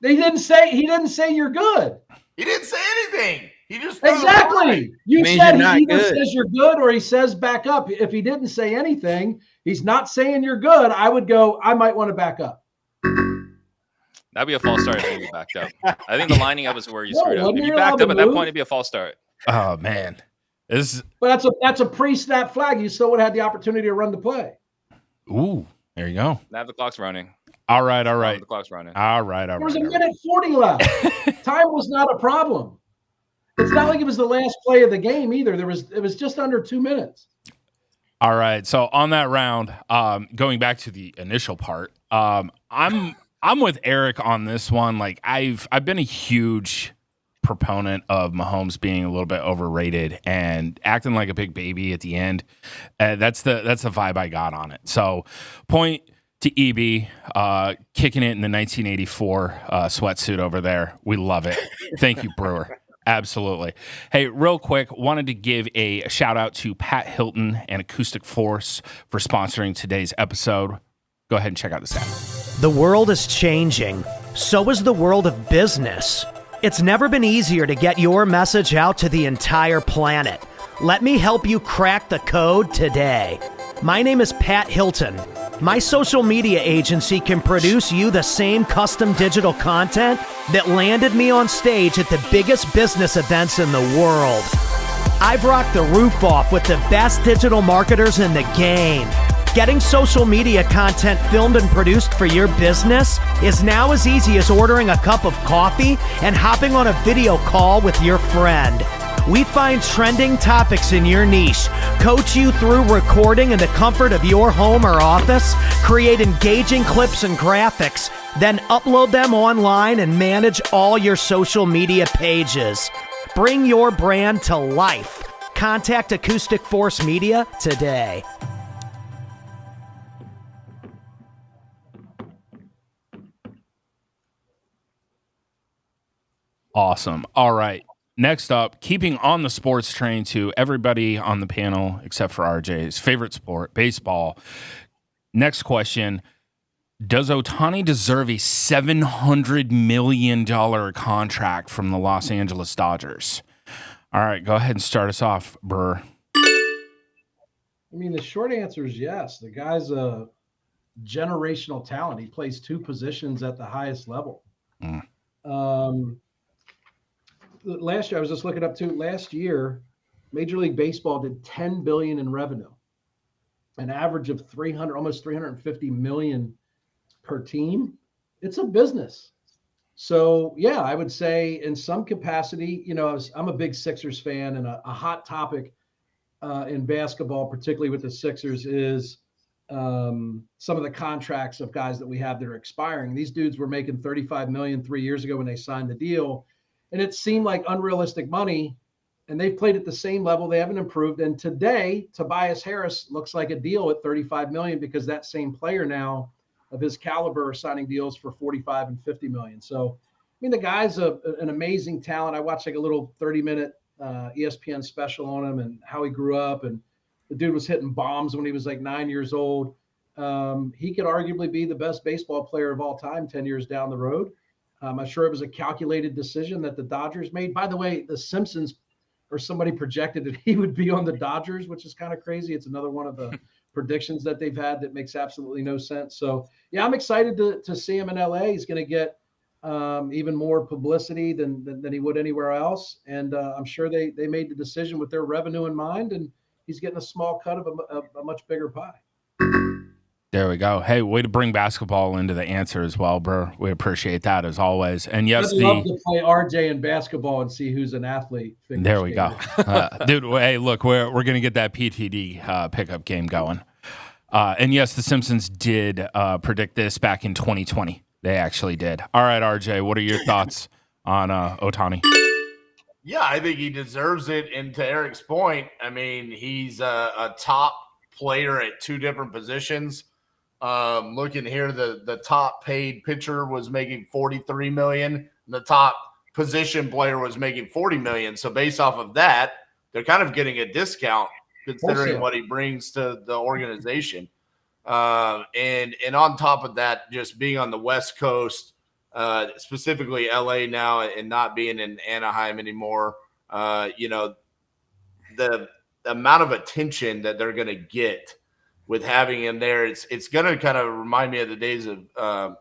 He didn't say you're good. He didn't say anything. He just exactly. You said he either good. says you're good or he says back up. If he didn't say anything, he's not saying you're good. I would go, I might want to back up. That'd be a false start if you backed up. I think the lining up is where you screwed up. If you you're backed allowed up to at that move. point, it'd be a false start. Oh man, But that's a pre-snap flag. You still would have had the opportunity to run the play. Ooh, there you go. Now the clock's running. All right. The clock's running. All right. There was a minute 40 left. Time was not a problem. It's not like it was the last play of the game either. It was just under 2 minutes. All right. So on that round, going back to the initial part, I'm with Eric on this one. Like I've been a huge proponent of Mahomes being a little bit overrated and acting like a big baby at the end. That's the vibe I got on it. So point to EB kicking it in the 1984 sweatsuit over there. We love it. Thank you, Brewer. Absolutely. Hey, real quick, wanted to give a shout out to Pat Hilton and Acoustic Force for sponsoring today's episode. Go ahead and check out this ad. The world is changing. So is the world of business. It's never been easier to get your message out to the entire planet. Let me help you crack the code today. My name is Pat Hilton. My social media agency can produce you the same custom digital content that landed me on stage at the biggest business events in the world. I've rocked the roof off with the best digital marketers in the game. Getting social media content filmed and produced for your business is now as easy as ordering a cup of coffee and hopping on a video call with your friend. We find trending topics in your niche, coach you through recording in the comfort of your home or office, create engaging clips and graphics, then upload them online and manage all your social media pages. Bring your brand to life. Contact Acoustic Force Media today. Awesome. All right. Next up, keeping on the sports train to everybody on the panel except for RJ's favorite sport, baseball. Next question. Does Ohtani deserve a $700 million contract from the Los Angeles Dodgers? All right, go ahead and start us off, Burr. I mean, the short answer is yes. The guy's a generational talent. He plays two positions at the highest level. Last year, I was just looking up too. Last year, Major League Baseball did $10 billion in revenue, an average of almost $350 million per team. It's a business. So yeah, I would say in some capacity, you know, I'm a big Sixers fan, and a hot topic in basketball, particularly with the Sixers, is some of the contracts of guys that we have that are expiring. These dudes were making $35 million 3 years ago when they signed the deal. And it seemed like unrealistic money, and they've played at the same level. They haven't improved. And today, Tobias Harris looks like a deal at $35 million because that same player now of his caliber are signing deals for $45 and $50 million. So, I mean, the guy's an amazing talent. I watched like a little 30-minute ESPN special on him and how he grew up. And the dude was hitting bombs when he was like 9 years old. He could arguably be the best baseball player of all time 10 years down the road. I'm sure it was a calculated decision that the Dodgers made. By the way, the Simpsons or somebody projected that he would be on the Dodgers, which is kind of crazy. It's another one of the predictions that they've had that makes absolutely no sense. So yeah, I'm excited to see him in LA. He's going to get even more publicity than he would anywhere else. And I'm sure they made the decision with their revenue in mind, and he's getting a small cut of a much bigger pie. There we go. Hey, way to bring basketball into the answer as well, bro. We appreciate that as always. And yes, I'd love to play RJ in basketball and see who's an athlete. There we go. Dude, hey, look, we're going to get that PTD pickup game going. And yes, the Simpsons did predict this back in 2020. They actually did. All right, RJ, what are your thoughts on Ohtani? Yeah, I think he deserves it. And to Eric's point, I mean, he's a top player at two different positions. Looking here, the top paid pitcher was making $43 million. And the top position player was making $40 million. So based off of that, they're kind of getting a discount considering what he brings to the organization. And on top of that, just being on the West Coast, specifically LA now, and not being in Anaheim anymore, the amount of attention that they're going to get with having him there, it's going to kind of remind me of the days of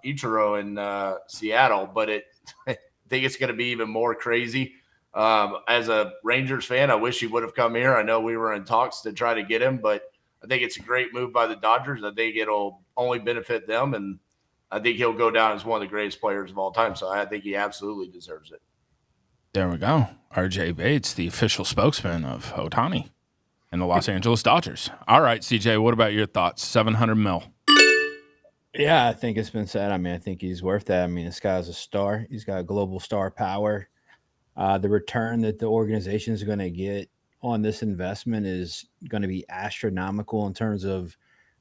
Ichiro in Seattle, but I think it's going to be even more crazy. As a Rangers fan, I wish he would have come here. I know we were in talks to try to get him, but I think it's a great move by the Dodgers. I think it'll only benefit them, and I think he'll go down as one of the greatest players of all time. So I think he absolutely deserves it. There we go. RJ Bates, the official spokesman of Ohtani and the Los Angeles Dodgers. All right, CJ, what about your thoughts? $700 million. Yeah, I think it's been said. I mean, I think he's worth that. I mean, this guy's a star. He's got global star power. The return that the organization is going to get on this investment is going to be astronomical in terms of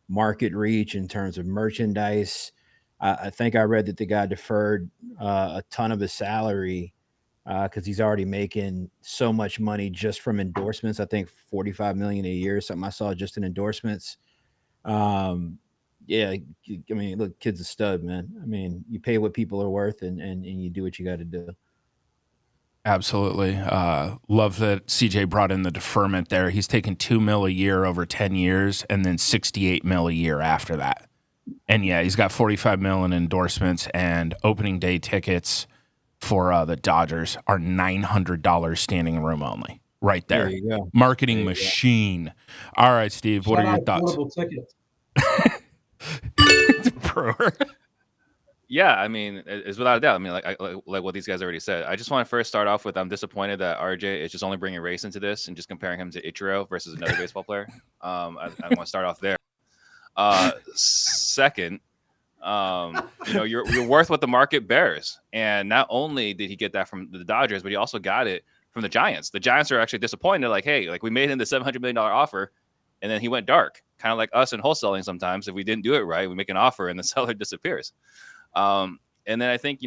market reach, in terms of merchandise. I think I read that the guy deferred a ton of his salary because he's already making so much money just from endorsements. I think $45 million a year, something I saw just in endorsements. Yeah, I mean, look, kid's a stud, man. I mean, you pay what people are worth, and you do what you got to do. Absolutely. Love that CJ brought in the deferment there. He's taking $2 million a year over 10 years and then $68 million a year after that. And yeah, he's got $45 million in endorsements, and opening day tickets for the Dodgers are $900 standing room only. Right there. There you go. Marketing machine. Go. All right, Steve, what are your thoughts? Tickets. Brewer. Yeah, I mean, it's without a doubt. I mean, like what these guys already said. I just want to first start off with I'm disappointed that RJ is just only bringing race into this and just comparing him to Ichiro versus another baseball player. I want to start off there. Second, you're worth what the market bears. And not only did he get that from the Dodgers, but he also got it from the Giants. The Giants are actually disappointed. Like, hey, like we made him the $700 million offer, and then he went dark. Kind of like us in wholesaling sometimes. If we didn't do it right, we make an offer and the seller disappears. And then I think,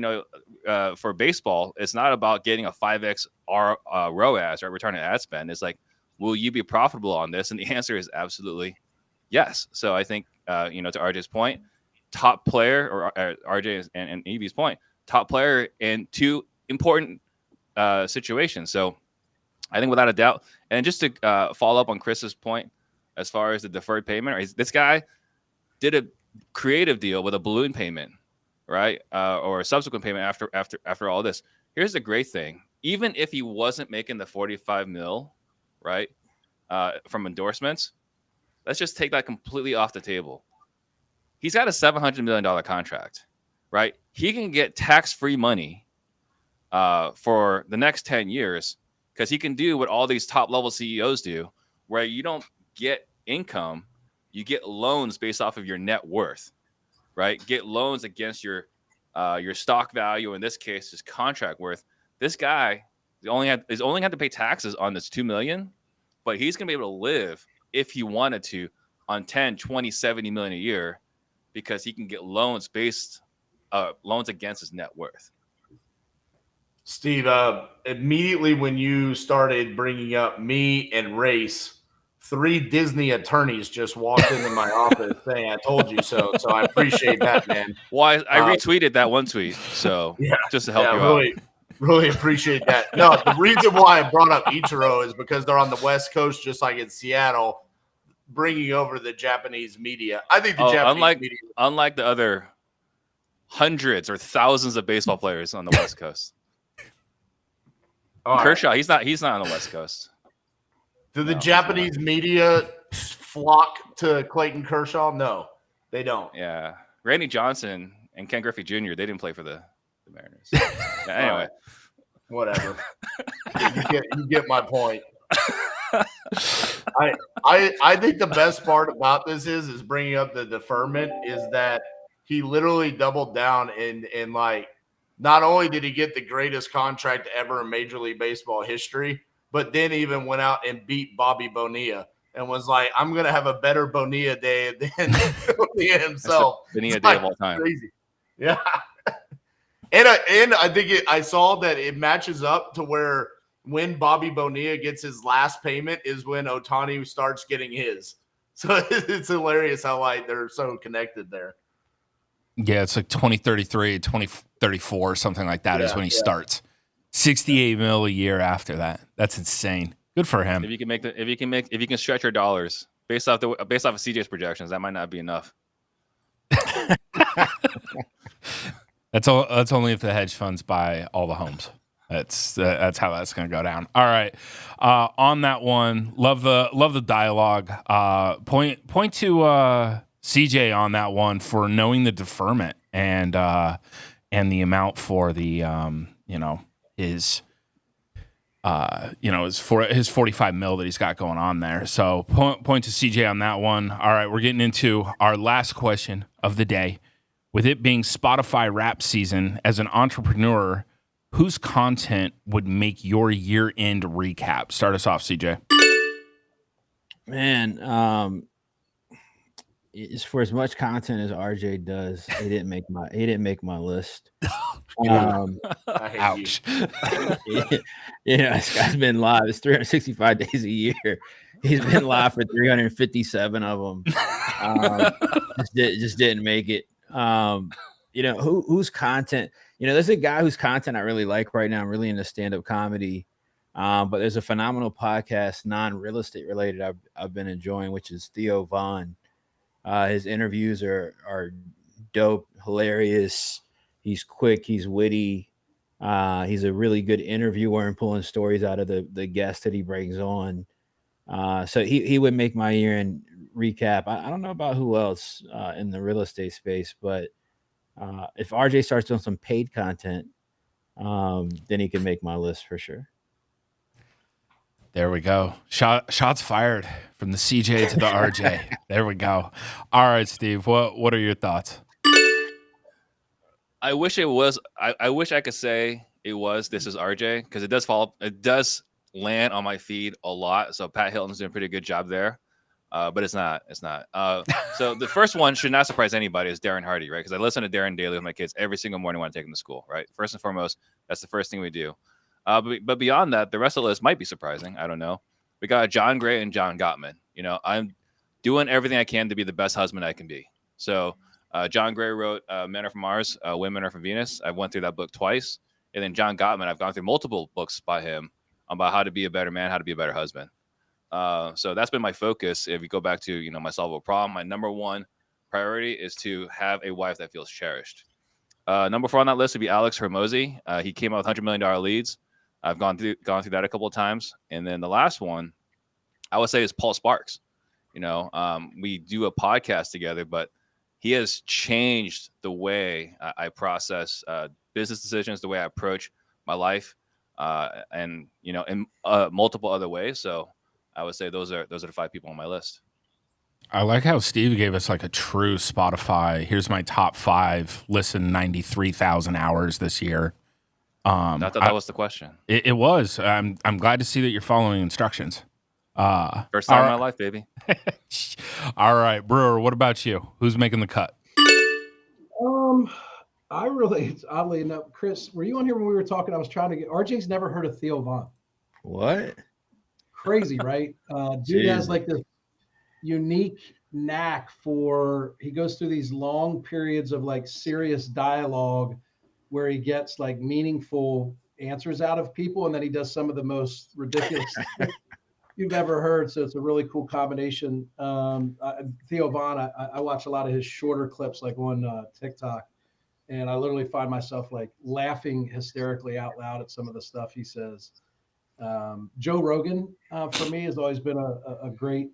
for baseball, it's not about getting a 5X ROAS, right? Return on ad spend. It's like, will you be profitable on this? And the answer is absolutely yes. So I think, to RJ's point, top player, or RJ and Evie's point, top player in two important situations. So I think without a doubt, and just to follow up on Chris's point, as far as the deferred payment, right? This guy did a creative deal with a balloon payment, right? Or a subsequent payment after all this. Here's the great thing. Even if he wasn't making the $45 million, right, from endorsements, let's just take that completely off the table. He's got a $700 million contract, right? He can get tax-free money for the next 10 years because he can do what all these top-level CEOs do, where you don't get income, you get loans based off of your net worth, right? Get loans against your stock value. In this case, his contract worth. This guy is only had to pay taxes on this $2 million, but he's going to be able to live if he wanted to on 10, 20, 70 million a year because he can get loans against his net worth. Steve, immediately when you started bringing up me and race, 3 Disney attorneys just walked into my office saying, I told you so. So I appreciate that, man. Well, I retweeted that one tweet. So just to help you out. Really appreciate that. No, the reason why I brought up Ichiro is because they're on the West Coast, just like in Seattle. bringing over the Japanese media. I think the Japanese media, unlike the other hundreds or thousands of baseball players on the West Coast. Kershaw, right. He's not on the West Coast. Do the Japanese media flock to Clayton Kershaw? No, they don't. Yeah. Randy Johnson and Ken Griffey Jr., they didn't play for the Mariners. Anyway. Whatever. you get my point. I think the best part about this is bringing up the deferment is that he literally doubled down and like not only did he get the greatest contract ever in Major League Baseball history, but then even went out and beat Bobby Bonilla and was like, I'm going to have a better Bonilla day than Bonilla himself. Bonilla day of all time. Crazy. Yeah. And I think I saw that it matches up to where when Bobby Bonilla gets his last payment is when Ohtani starts getting his. So it's hilarious how like they're so connected there. Yeah, it's like 2033, 2034, something like that is when he starts. 68 mil a year after that. That's insane. Good for him. If you can stretch your dollars based off of CJ's projections, that might not be enough. That's only if the hedge funds buy all the homes. That's how that's going to go down. All right. On that one, love the dialogue. Point to CJ on that one for knowing the deferment and the amount for the his 45 mil that he's got going on there. So point to CJ on that one. All right, we're getting into our last question of the day. With it being Spotify rap season, as an entrepreneur, whose content would make your year-end recap? Start us off, CJ. Man, it's for as much content as RJ does. He didn't make my list. Ouch. This guy's been live. It's 365 days a year. He's been live for 357 of them. Just didn't make it. Whose content? There's a guy whose content I really like right now. I'm really into stand-up comedy. But there's a phenomenal podcast, non-real estate related, I've been enjoying, which is Theo Vaughn. His interviews are dope, hilarious. He's quick, he's witty. He's a really good interviewer and pulling stories out of the guests that he brings on. So he would make my year-end recap. I don't know about who else in the real estate space, but if RJ starts doing some paid content, then he can make my list for sure. There we go. Shots fired from the CJ to the RJ. There we go. All right, Steve. What are your thoughts? I wish it was. I wish I could say it was. This is RJ because it does fall. It does land on my feed a lot. So Pat Hilton's doing a pretty good job there. But it's not. It's not. So the first one should not surprise anybody is Darren Hardy, right? Because I listen to Darren daily with my kids every single morning when I take them to school, right? First and foremost, that's the first thing we do. But beyond that, the rest of the list might be surprising. I don't know. We got John Gray and John Gottman. I'm doing everything I can to be the best husband I can be. So John Gray wrote Men Are From Mars, Women Are From Venus. I went through that book twice. And then John Gottman, I've gone through multiple books by him about how to be a better man, how to be a better husband. So that's been my focus. If you go back to, my solve a problem, my number one priority is to have a wife that feels cherished. Number 4 on that list would be Alex Hormozi. He came out with $100 million leads. I've gone through that a couple of times. And then the last one I would say is Paul Sparks. We do a podcast together, but he has changed the way I process business decisions, the way I approach my life, and in multiple other ways. So I would say those are the 5 people on my list. I like how Steve gave us like a true Spotify. Here's my top 5. Listen, 93,000 hours this year. I thought that was the question. It was. I'm glad to see that you're following instructions. First time in my life, baby. All right, Brewer. What about you? Who's making the cut? It's oddly enough, Chris, were you on here when we were talking? I was trying to get RJ's never heard of Theo Vaughn. What? Crazy, right? Dude has like this unique knack for, he goes through these long periods of like serious dialogue where he gets like meaningful answers out of people, and then he does some of the most ridiculous you've ever heard. So it's a really cool combination. Theo Vaughn, I watch a lot of his shorter clips, like on TikTok, and I literally find myself like laughing hysterically out loud at some of the stuff he says. Joe Rogan, for me, has always been a great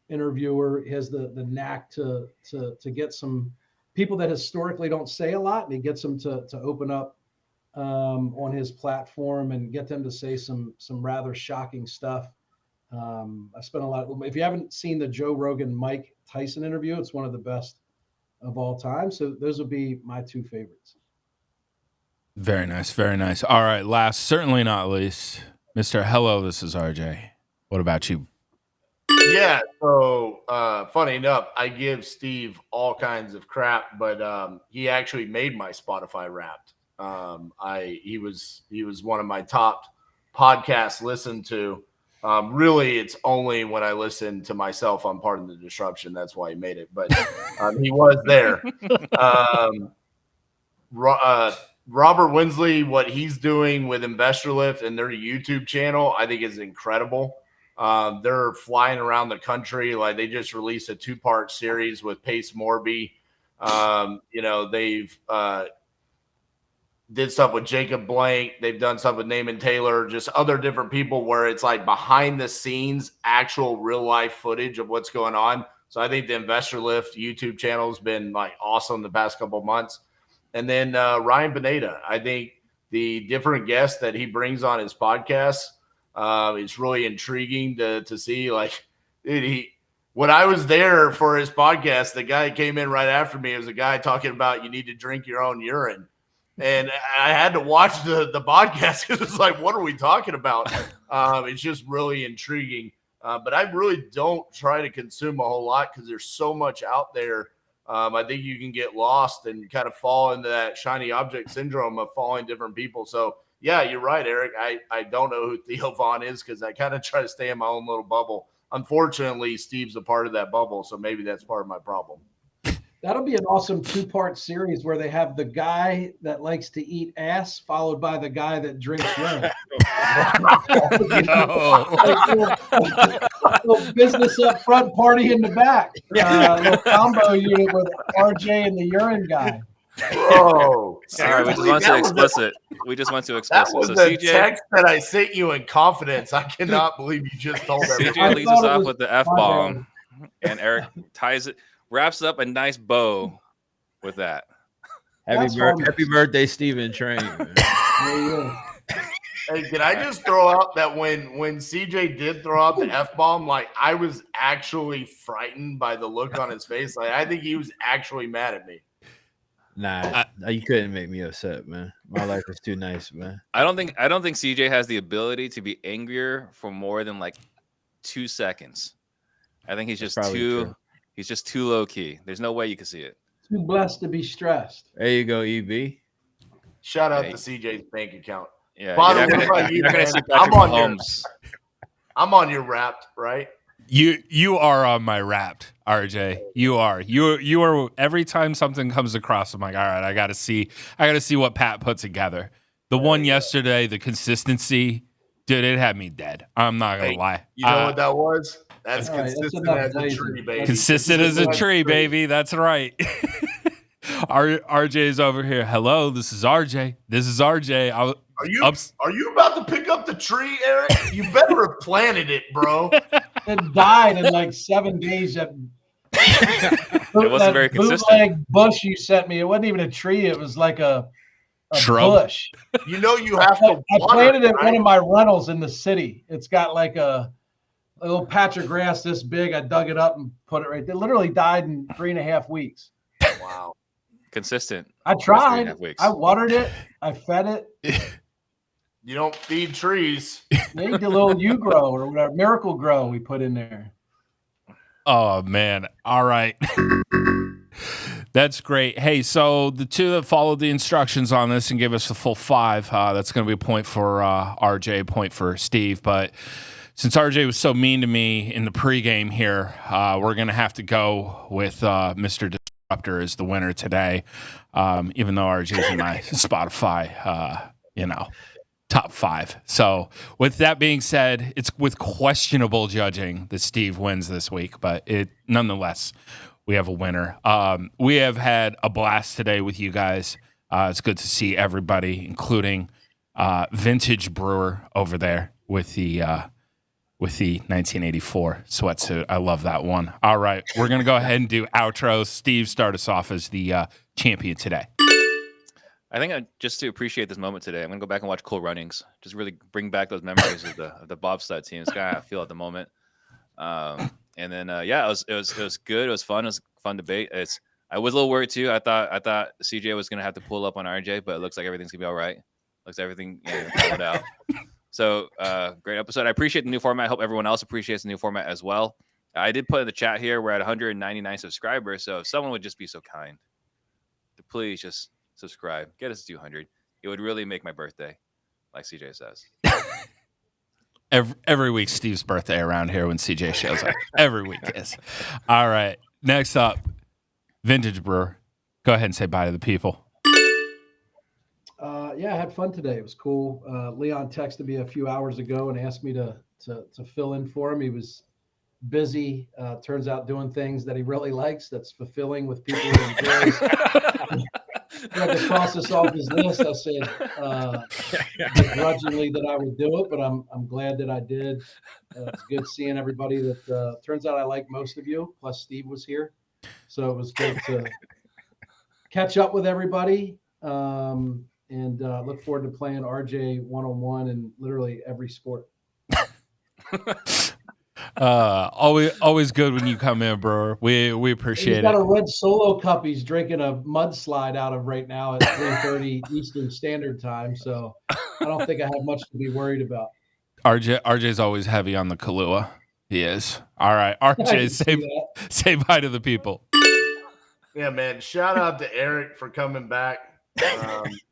interviewer. He has the knack to get some people that historically don't say a lot, and he gets them to open up on his platform and get them to say some rather shocking stuff. I spent a lot. If you haven't seen the Joe Rogan Mike Tyson interview, it's one of the best of all time. So those would be my two favorites. Very nice. Very nice. All right. Last, certainly not least, Mr. Hello, this is RJ. What about you? Yeah. So funny enough, I give Steve all kinds of crap, but he actually made my Spotify Wrapped. He was one of my top podcasts listened to. Really, it's only when I listen to myself on Pardon the Disruption. That's why he made it. But he was there. Robert Winsley, what he's doing with Investor Lift and their YouTube channel, I think is incredible. They're flying around the country. Like they just released a 2-part series with Pace Morby. They've did stuff with Jacob Blank. They've done stuff with Naaman Taylor, just other different people where it's like behind the scenes, actual real life footage of what's going on. So I think the Investor Lift YouTube channel has been like awesome the past couple of months. And then Ryan Pineda, I think the different guests that he brings on his podcast, it's really intriguing to see. Like, when I was there for his podcast, the guy came in right after me. It was a guy talking about you need to drink your own urine. And I had to watch the podcast because it's like, what are we talking about? It's just really intriguing. But I really don't try to consume a whole lot because there's so much out there. I think you can get lost and kind of fall into that shiny object syndrome of following different people. So, yeah, you're right, Eric. I don't know who Theo Vaughn is because I kind of try to stay in my own little bubble. Unfortunately, Steve's a part of that bubble, so maybe that's part of my problem. That'll be an awesome 2-part series where they have the guy that likes to eat ass followed by the guy that drinks urine. Little business up front, party in the back. Little combo unit with RJ and the urine guy. Bro, all right, we just went to explicit. That was So the CJ, text that I sent you in confidence. I cannot believe you just told everyone. CJ leads us off with the F-bomb, and Eric wraps up a nice bow with that. Happy birthday, Stephen Train. Hey, can I just throw out that when CJ did throw out the F-bomb, like I was actually frightened by the look on his face. Like I think he was actually mad at me. Nah, you couldn't make me upset, man. My life is too nice, man. I don't think CJ has the ability to be angrier for more than like 2 seconds. I think he's just too low key. There's no way you can see it. Too blessed to be stressed. There you go, EB. Shout out to CJ's bank account. Yeah, Father, I'm on your Wrapped, right? You are on my Wrapped, RJ. You are. Every time something comes across, I'm like, all right, I gotta see what Pat put together. The one yesterday, the consistency, dude, it had me dead. I'm not gonna lie. You know what that was? That's consistent as a tree, baby. Consistent as a tree, baby. That's right. RJ's over here. Hello, this is RJ. This is RJ. Are you about to pick up the tree, Eric? You better have planted it, bro. It died in like 7 days. It wasn't very consistent. Bootleg bush you sent me. It wasn't even a tree. It was like a shrub. Bush. You know you have to. I planted it in one of my rentals in the city. It's got like a little patch of grass this big. I dug it up and put it right there. It literally died in 3.5 weeks. Wow. Consistent. I tried. I watered it. I fed it. You don't feed trees. Maybe the little U-Grow or whatever, Miracle Grow we put in there. Oh, man. All right. That's great. Hey, so the two that followed the instructions on this and gave us the full 5, that's going to be a point for RJ, a point for Steve. But since RJ was so mean to me in the pregame here, we're going to have to go with Mr. Disruptor as the winner today, even though RJ's in my Spotify, top 5. So with that being said, it's with questionable judging that Steve wins this week, but nonetheless, we have a winner. We have had a blast today with you guys. It's good to see everybody, including Vintage Brewer over there with the 1984 sweatsuit. I love that one. All right, we're going to go ahead and do outros. Steve, start us off as the champion today. I think just to appreciate this moment today, I'm going to go back and watch Cool Runnings. Just really bring back those memories of the bobsled team. It's kind of how I feel at the moment. And then, it was good. It was fun. It was a fun debate. I was a little worried too. I thought CJ was going to have to pull up on RJ, but it looks like everything's going to be all right. Looks like everything followed out. So great episode. I appreciate the new format. I hope everyone else appreciates the new format as well. I did put in the chat here, we're at 199 subscribers. So if someone would just be so kind to please just subscribe, get us to 200. It would really make my birthday, like CJ says. Every week, Steve's birthday around here when CJ shows up. Every week is. All right. Next up, Vintage Brewer. Go ahead and say bye to the people. Yeah, I had fun today. It was cool. Leon texted me a few hours ago and asked me to fill in for him. He was busy. Turns out doing things that he really likes. That's fulfilling with people he enjoys. He had to cross this off his list. I said begrudgingly that I would do it, but I'm glad that I did. It's good seeing everybody. That turns out I like most of you. Plus Steve was here, so it was good to catch up with everybody. And look forward to playing RJ one-on-one in literally every sport. Always good when you come in, bro. We appreciate He's got a red Solo cup he's drinking a mudslide out of right now at 3:30 Eastern Standard Time. So I don't think I have much to be worried about. RJ's always heavy on the Kahlua. He is. All right, RJ, say bye to the people. Yeah, man. Shout out to Eric for coming back.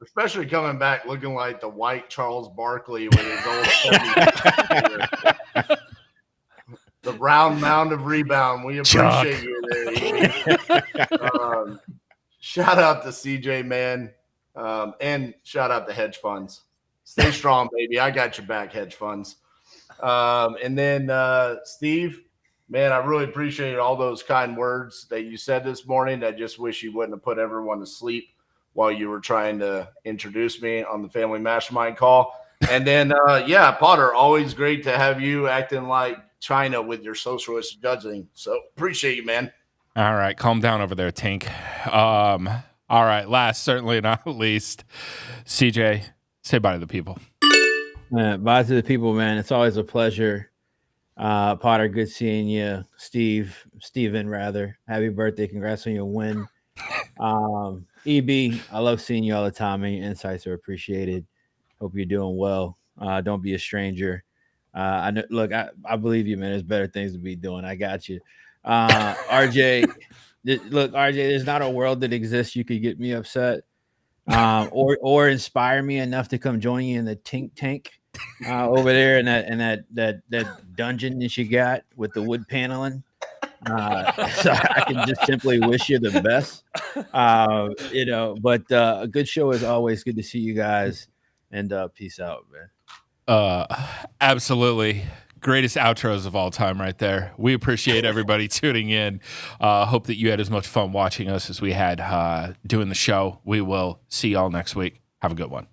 Especially coming back looking like the white Charles Barkley with his old the round mound of rebound. We appreciate you there. Shout out to CJ, man. And shout out to hedge funds. Stay strong, baby. I got your back, hedge funds. And then Steve, man, I really appreciate all those kind words that you said this morning. I just wish you wouldn't have put everyone to sleep while you were trying to introduce me on the Family Mastermind call. And then, Potter, always great to have you acting like China with your socialist judging. So appreciate you, man. All right. Calm down over there, Tink. All right. Last, certainly not least, CJ, say bye to the people. Bye to the people, man. It's always a pleasure. Potter, good seeing you. Steven, rather. Happy birthday. Congrats on your win. EB, I love seeing you all the time, and your insights are appreciated. Hope you're doing well. Don't be a stranger. I believe you, man. There's better things to be doing. I got you. RJ, RJ, there's not a world that exists you could get me upset or inspire me enough to come join you in the Tink Tank over there in that dungeon that you got with the wood paneling. So I can just simply wish you the best, but a good show as always. Good to see you guys, and peace out, man. Absolutely. Greatest outros of all time right there. We appreciate everybody tuning in. Hope that you had as much fun watching us as we had doing the show. We will see y'all next week. Have a good one.